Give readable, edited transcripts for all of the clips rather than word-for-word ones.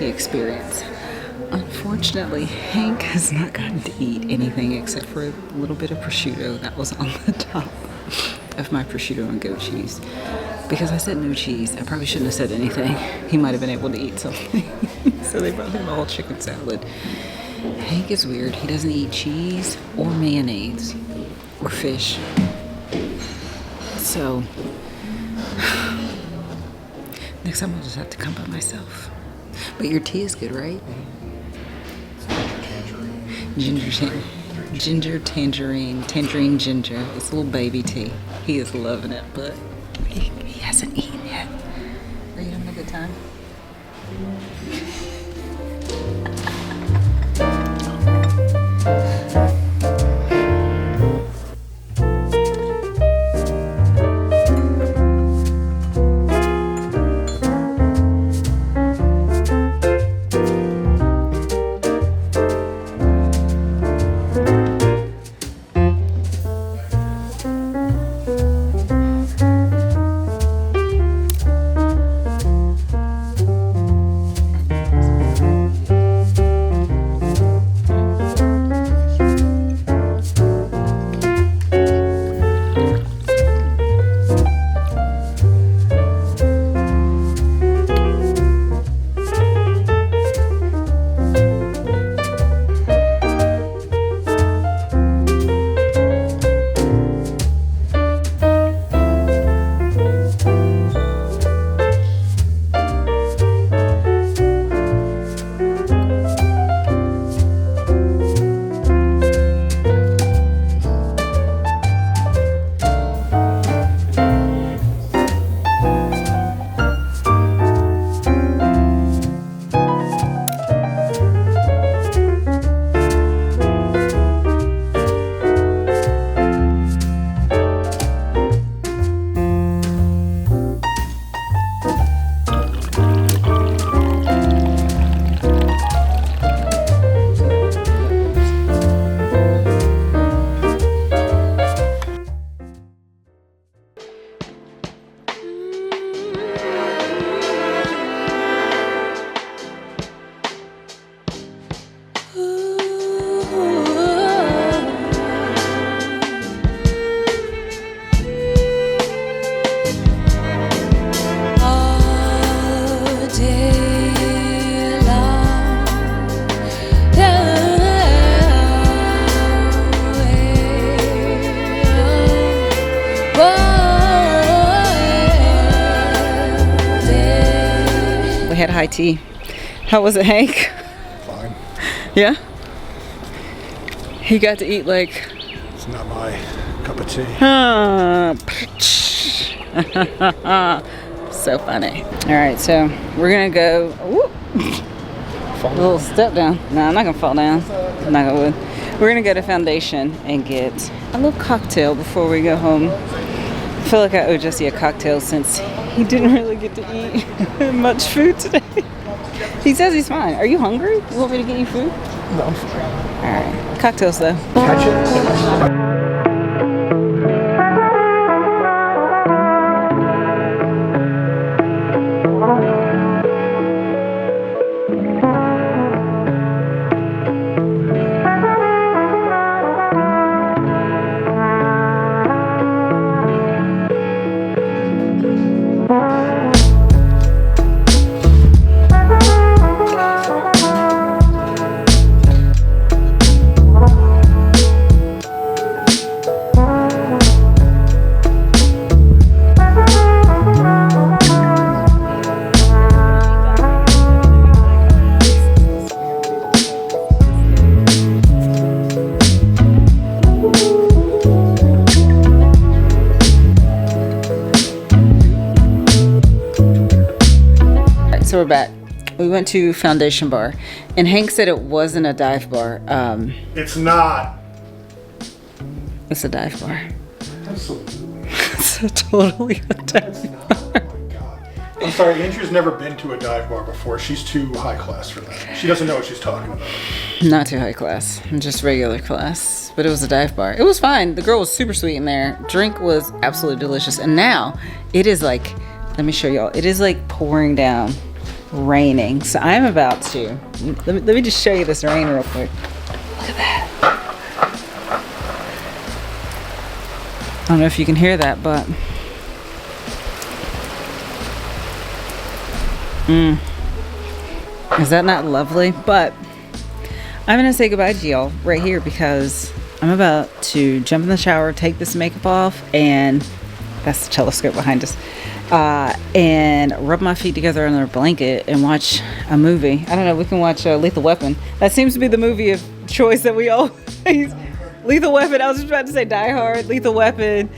Experience. Unfortunately, Hank has not gotten to eat anything except for a little bit of prosciutto that was on the top of my prosciutto and goat cheese. Because I said no cheese, I probably shouldn't have said anything. He might have been able to eat something. So they brought him a whole chicken salad. Hank is weird. He doesn't eat cheese or mayonnaise or fish. So next time I'll just have to come by myself. But your tea is good, right? Ginger, tangerine, ginger. It's a little baby tea. He is loving it, but he hasn't eaten yet. Are you having a good time? had high tea. How was it, Hank? Fine. Yeah? He got to eat like... It's not my cup of tea. So funny. Alright, so we're gonna go... A little step down. No, I'm not gonna fall down. I'm not gonna. We're gonna go to Foundation and get a little cocktail before we go home. I feel like I owe Jesse a cocktail since he didn't really get to eat much food today. He says he's fine. Are you hungry? You want me to get you food? No, I'm fine. Alright. Cocktails though. Catch it. So we're back. We went to Foundation Bar, and Hank said it wasn't a dive bar. It's not. It's a dive bar. Absolutely. It's totally a dive bar. Oh my god. I'm sorry, Andrew's never been to a dive bar before. She's too high class for that. She doesn't know what she's talking about. Not too high class, just regular class. But it was a dive bar. It was fine. The girl was super sweet in there. Drink was absolutely delicious. And now it is like, let me show y'all. It is like pouring down, raining. So I'm about to, let me just show you this rain real quick. Look at that. I don't know if you can hear that, but is that not lovely? But I'm gonna say goodbye to y'all right here because I'm about to jump in the shower, take this makeup off, and that's the telescope behind us, and rub my feet together under a blanket and watch a movie. I don't know, we can watch Lethal Weapon. That seems to be the movie of choice that we always Lethal Weapon. I was just about to say Die Hard, Lethal Weapon,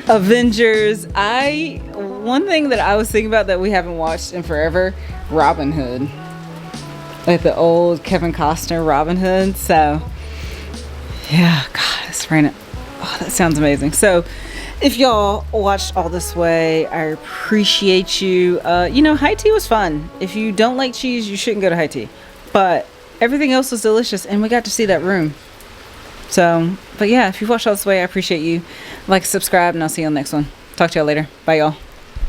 Avengers. One thing that I was thinking about that we haven't watched in forever, Robin Hood. Like the old Kevin Costner Robin Hood. So yeah, God, it's raining. Oh, that sounds amazing. So if y'all watched all this way, I appreciate you. High tea was fun. If you don't like cheese, you shouldn't go to high tea. But everything else was delicious, and we got to see that room. So, but yeah, if you've watched all this way, I appreciate you. Like, subscribe, and I'll see you on the next one. Talk to y'all later. Bye, y'all.